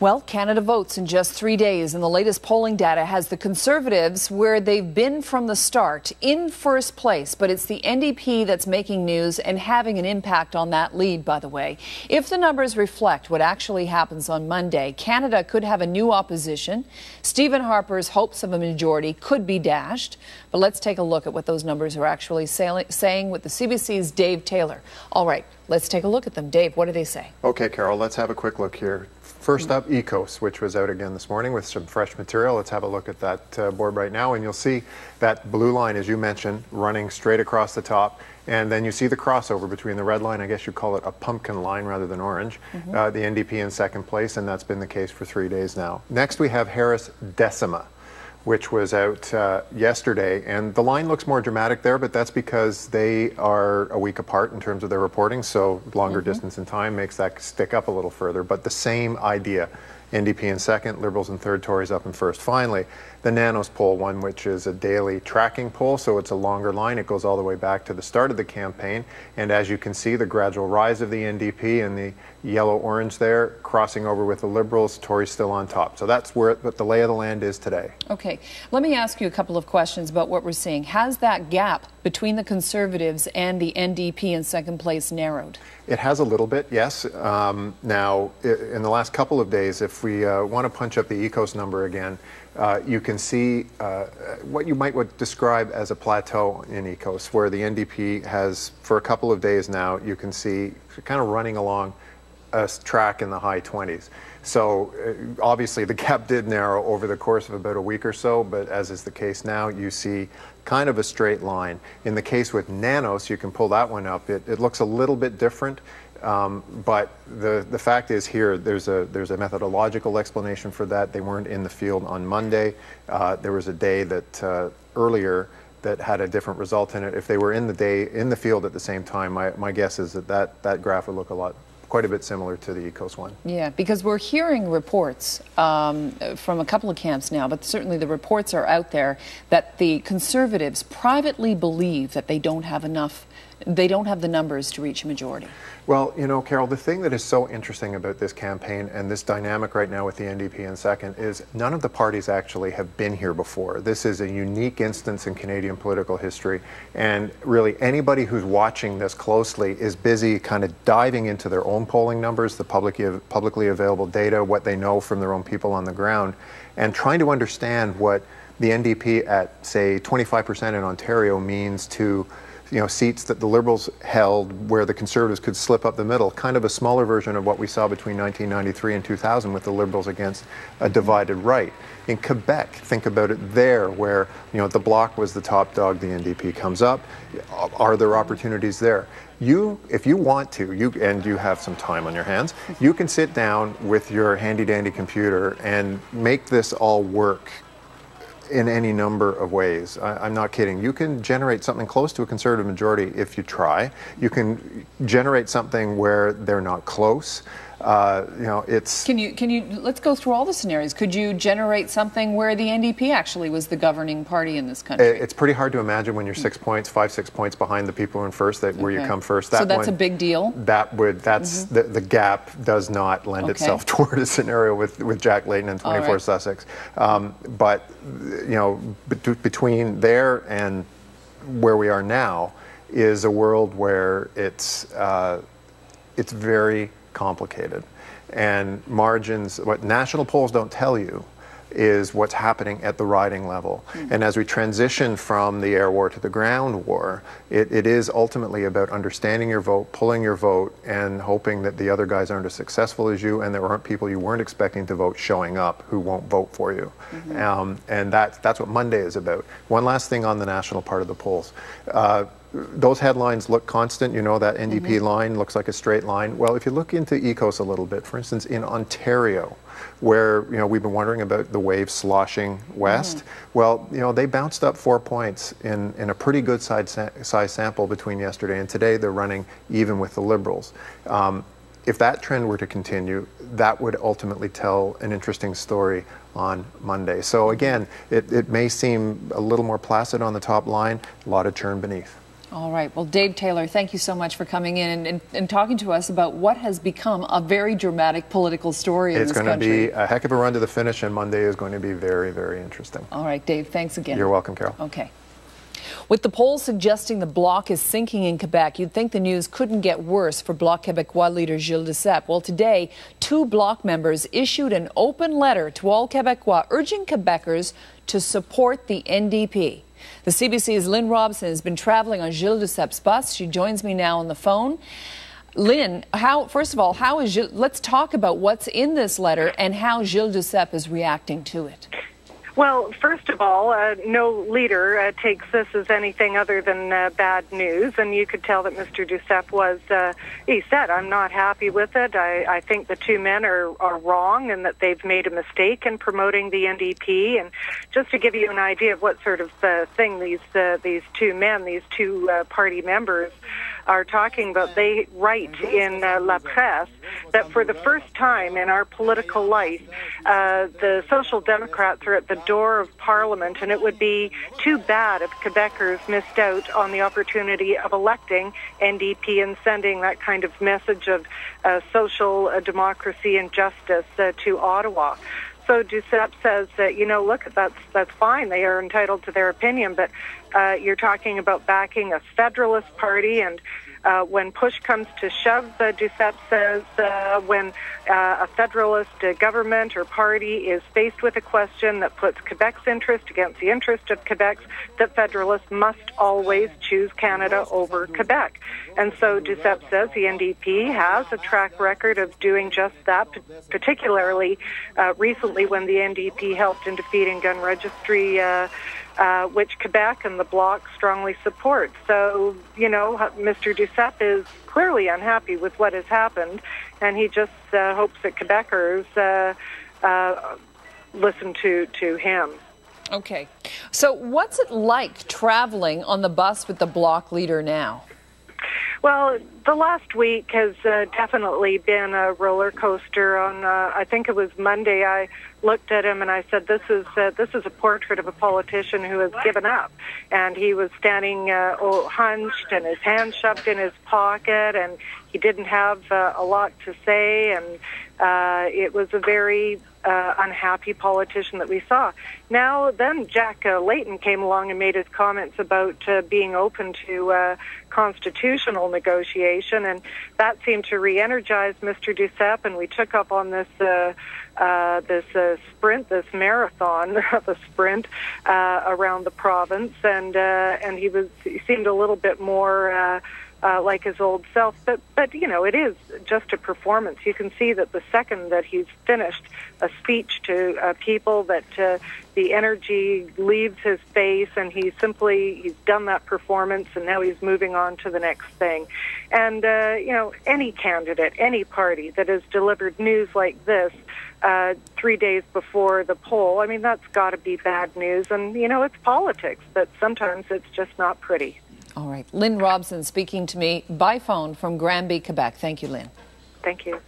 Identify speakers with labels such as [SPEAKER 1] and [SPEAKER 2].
[SPEAKER 1] Well, Canada votes in just 3 days, and the latest polling data has the Conservatives where they've been from the start, in first place. But it's the NDP that's making news and having an impact on that lead, by the way. If the numbers reflect what actually happens on Monday, Canada could have a new opposition. Stephen Harper's hopes of a majority could be dashed. But let's take a look at what those numbers are actually saying with the CBC's Dave Taylor. All right, let's take a look at them. Dave, what do they say?
[SPEAKER 2] Okay, Carol, let's have a quick look here. First up, ECOS, which was out again this morning with some fresh material. Let's have a look at that board right now, and you'll see that blue line, as you mentioned, running straight across the top. And then you see the crossover between the red line, I guess you call it a pumpkin line rather than orange, the NDP in second place, and that's been the case for 3 days now. Next, we have Harris Decima, which was out yesterday, and the line looks more dramatic there, but that's because they are a week apart in terms of their reporting, so longer distance in time makes that stick up a little further, but the same idea. NDP in second, Liberals in third, Tories up in first. Finally, the Nanos poll, one which is a daily tracking poll, so it's a longer line. It goes all the way back to the start of the campaign. And as you can see, the gradual rise of the NDP and the yellow-orange there, crossing over with the Liberals, Tories still on top. So that's what the lay of the land is today. Okay.
[SPEAKER 1] Let me ask you a couple of questions about what we're seeing. Has that gap between the Conservatives and the NDP in second place narrowed?
[SPEAKER 2] It has a little bit, yes. Now, in the last couple of days, if we want to punch up the ECOS number again, you can see what you might describe as a plateau in ECOS, where the NDP has, for a couple of days now, you can see kind of running along a track in the high 20s. So obviously the gap did narrow over the course of about a week or so, but as is the case now, you see kind of a straight line. In the case with Nanos, you can pull that one up. It looks a little bit different, but the fact is here, there's a methodological explanation for that. They weren't in the field on Monday. There was a day that earlier that had a different result in it. If they were in the field at the same time, my guess is that graph would look quite a bit similar to the ECOS one.
[SPEAKER 1] Yeah, because we're hearing reports from a couple of camps now, but certainly the reports are out there that the Conservatives privately believe that they don't have the numbers to reach a majority.
[SPEAKER 2] Well, you know, Carol, the thing that is so interesting about this campaign and this dynamic right now with the NDP in second is none of the parties actually have been here before. This is a unique instance in Canadian political history, and really anybody who's watching this closely is busy kind of diving into their own polling numbers, the publicly available data, what they know from their own people on the ground, and trying to understand what the NDP at, say, 25% in Ontario means to seats that the Liberals held where the Conservatives could slip up the middle, kind of a smaller version of what we saw between 1993 and 2000 with the Liberals against a divided right. In Quebec, think about it there, where the Bloc was the top dog, the NDP comes up. Are there opportunities there? If you want to, and you have some time on your hands, you can sit down with your handy-dandy computer and make this all work in any number of ways. I'm not kidding. You can generate something close to a Conservative majority if you try. You can generate something where they're not close. It's... Can
[SPEAKER 1] you, let's go through all the scenarios. Could you generate something where the NDP actually was the governing party in this country?
[SPEAKER 2] It's pretty hard to imagine when you're 6 points, 6 points behind the people who are in first, where you come first.
[SPEAKER 1] So that's a big deal?
[SPEAKER 2] The gap does not lend itself toward a scenario with Jack Layton and 24 Sussex. But, between there and where we are now is a world where it's very complicated, and margins, what national polls don't tell you is what's happening at the riding level. And as we transition from the air war to the ground war, it is ultimately about understanding your vote, pulling your vote, and hoping that the other guys aren't as successful as you, and there aren't people you weren't expecting to vote showing up who won't vote for you. And that's what Monday is about. One last thing on the national part of the polls. Those headlines look constant. That NDP line looks like a straight line. Well, if you look into ECOS a little bit, for instance, in Ontario, where we've been wondering about the wave sloshing west, well, they bounced up 4 points in a pretty good size sample between yesterday and today. They're running even with the Liberals. If that trend were to continue, that would ultimately tell an interesting story on Monday. So again, it may seem a little more placid on the top line, a lot of churn beneath.
[SPEAKER 1] All right. Well, Dave Taylor, thank you so much for coming in and talking to us about what has become a very dramatic political story in this country.
[SPEAKER 2] It's going to be a heck of a run to the finish, and Monday is going to be very, very interesting.
[SPEAKER 1] All right, Dave, thanks again.
[SPEAKER 2] You're welcome, Carol.
[SPEAKER 1] Okay. With the polls suggesting the Bloc is sinking in Quebec, you'd think the news couldn't get worse for Bloc Québécois leader Gilles Duceppe. Well, today, 2 Bloc members issued an open letter to all Québécois urging Quebecers to support the NDP. The CBC's Lynn Robson has been traveling on Gilles Duceppe's bus. She joins me now on the phone. Lynn, first of all, let's talk about what's in this letter and how Gilles Duceppe is reacting to it.
[SPEAKER 3] Well, first of all, no leader takes this as anything other than bad news, and you could tell that Mr. Duceppe was, he said, I'm not happy with it. I think the 2 men are wrong and that they've made a mistake in promoting the NDP. And just to give you an idea of what sort of thing these 2 men, these 2 party members are talking about, they write in La Presse that for the first time in our political life, the Social Democrats are at the door of Parliament, and it would be too bad if Quebecers missed out on the opportunity of electing NDP and sending that kind of message of social democracy and justice to Ottawa. So Duceppe says that, look, that's fine. They are entitled to their opinion, but you're talking about backing a Federalist party, and when push comes to shove, Duceppe says, when a Federalist government or party is faced with a question that puts Quebec's interest against the interest of Quebec, that Federalists must always choose Canada over Quebec. And so Duceppe says the NDP has a track record of doing just that, particularly recently when the NDP helped in defeating gun registry, which Quebec and the Bloc strongly support. So, Mr. Duceppe is clearly unhappy with what has happened, and he just hopes that Quebecers listen to him.
[SPEAKER 1] Okay. So what's it like traveling on the bus with the Bloc leader now?
[SPEAKER 3] Well, the last week has definitely been a roller coaster. On I think it was Monday, I looked at him and I said, "This is a portrait of a politician who has given up." And he was standing hunched and his hands shoved in his pocket, and he didn't have a lot to say. And it was a very unhappy politician that we saw. Now, then Jack Layton came along and made his comments about being open to constitutional negotiation, and that seemed to re-energize Mr. Duceppe, and we took up on this sprint, this marathon of a sprint around the province, and he seemed a little bit more like his old self, but it is just a performance. You can see that the second that he's finished a speech to people, that the energy leaves his face, and he's done that performance, and now he's moving on to the next thing. And any candidate, any party that has delivered news like this 3 days before the poll, I mean, that's got to be bad news. And it's politics, but sometimes it's just not pretty.
[SPEAKER 1] All right. Lynn Robson speaking to me by phone from Granby, Quebec. Thank you, Lynn.
[SPEAKER 3] Thank you.